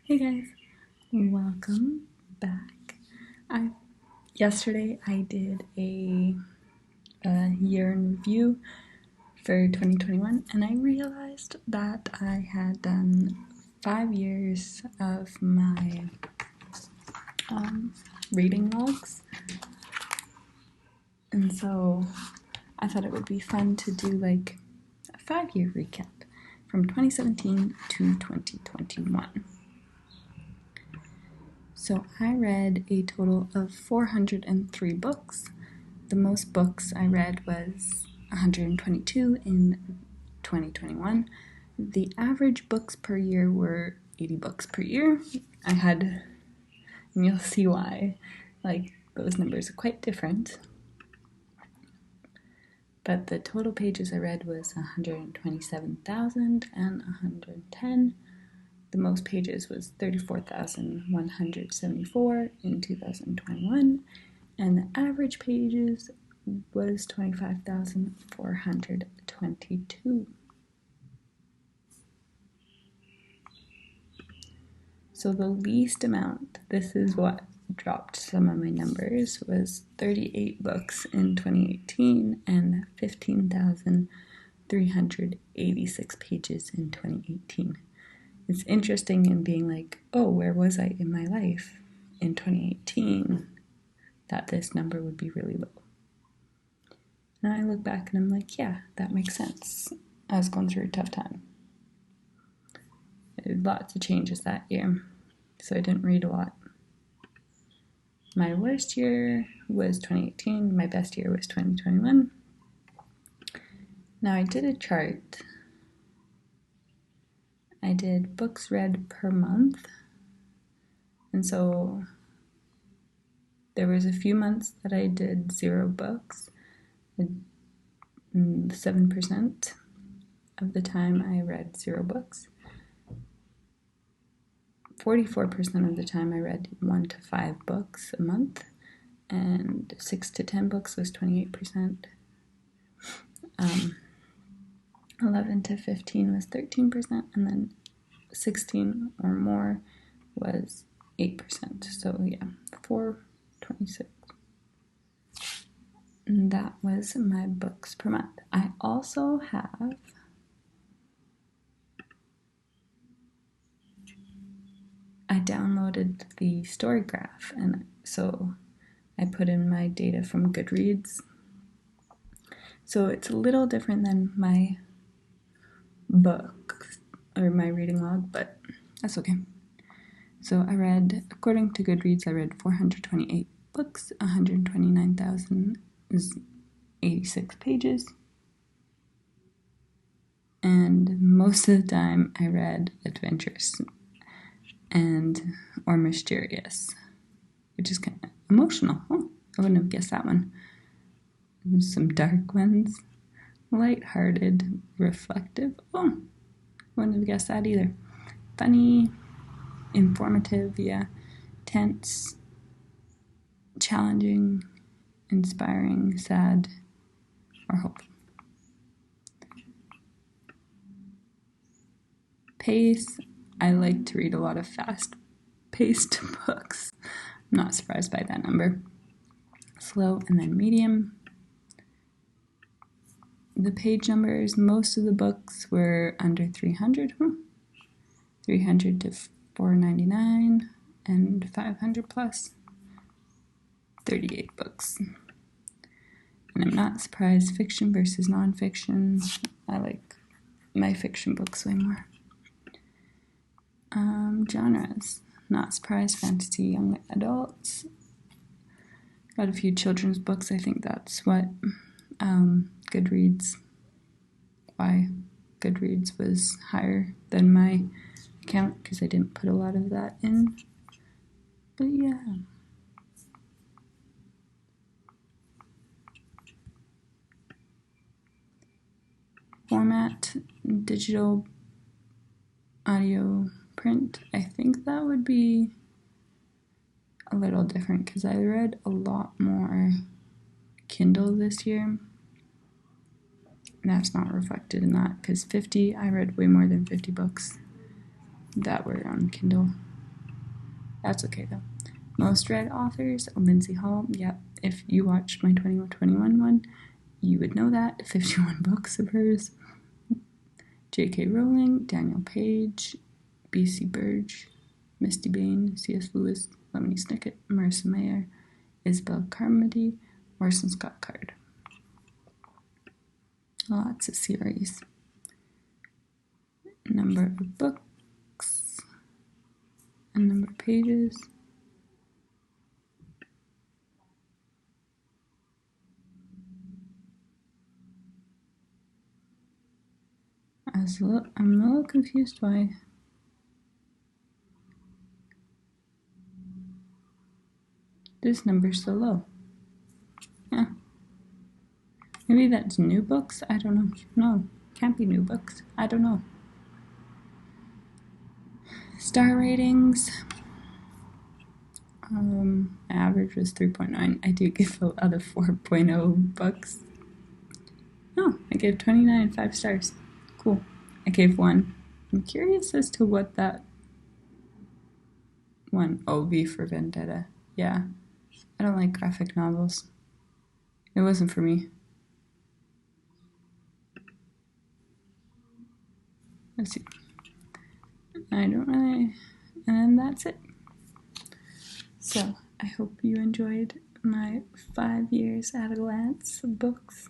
Hey guys, welcome back. Yesterday I did a year in review for 2021, and I realized that I had done 5 years of my reading logs, and so I thought it would be fun to do like a 5-year recap from 2017 to 2021. So I read a total of 403 books. The most books I read was 122 in 2021. The average books per year were 80 books per year. And you'll see why, those numbers are quite different. But the total pages I read was 127,110. The most pages was 34,174 in 2021, and the average pages was 25,422. So the least amount, this is what dropped some of my numbers, was 38 books in 2018 and 15,386 pages in 2018. It's interesting in being like, oh, where was I in my life in 2018 that this number would be really low. And I look back and I'm like, yeah, that makes sense. I was going through a tough time. Lots of changes that year, so I didn't read a lot. My worst year was 2018. My best year was 2021. Now I did a chart. I did books read per month. And so there was a few months that I did 0 books. 7% of the time I read 0 books. 44% of the time I read 1 to 5 books a month. And 6 to 10 books was 28%. 11 to 15 was 13%, and then 16 or more was 8%. So yeah, 426. And that was my books per month. I also have I downloaded the Storygraph, and so I put in my data from Goodreads. So it's a little different than my book or my reading log, but that's okay. So according to Goodreads, I read 428 books, 129,086 pages. And most of the time I read adventurous or mysterious, which is kind of emotional. Oh, I wouldn't have guessed that one. Some dark ones, light-hearted, reflective. Oh, wouldn't have guessed that either. Funny, informative, yeah. Tense, challenging, inspiring, sad, or hopeful. Pace, I like to read a lot of fast-paced books. I'm not surprised by that number. Slow, and then medium. The page numbers, most of the books were under 300. 300 to 499 and 500 plus. 38 books. And I'm not surprised, fiction versus nonfiction. I like my fiction books way more. Genres, not surprised, fantasy, young adults. Got a few children's books. I think that's what why Goodreads was higher than my account, because I didn't put a lot of that in. But yeah. Format, digital, audio, print. I think that would be a little different because I read a lot more Kindle this year. And that's not reflected in that because I read way more than 50 books that were on Kindle. That's okay though. Most read authors, Lindsay Hall. Yep, if you watched my 2021 one, you would know that. 51 books of hers. J.K. Rowling, Daniel Page, B.C. Burge, Misty Bain, C.S. Lewis, Lemony Snicket, Marissa Mayer, Isabel Carmody, Orson Scott Card. Lots of series. Number of books and number of pages. I'm a little confused why this number's so low. Yeah. Maybe that's new books? I don't know. No, can't be new books. I don't know. Star ratings. Average was 3.9. I do give the other 4.0 books. Oh, I gave 29 5 stars. Cool. I gave 1. I'm curious as to what that one, V for Vendetta. Yeah, I don't like graphic novels. It wasn't for me. Let's see. I don't really, and that's it. So I hope you enjoyed my 5 years at a glance of books.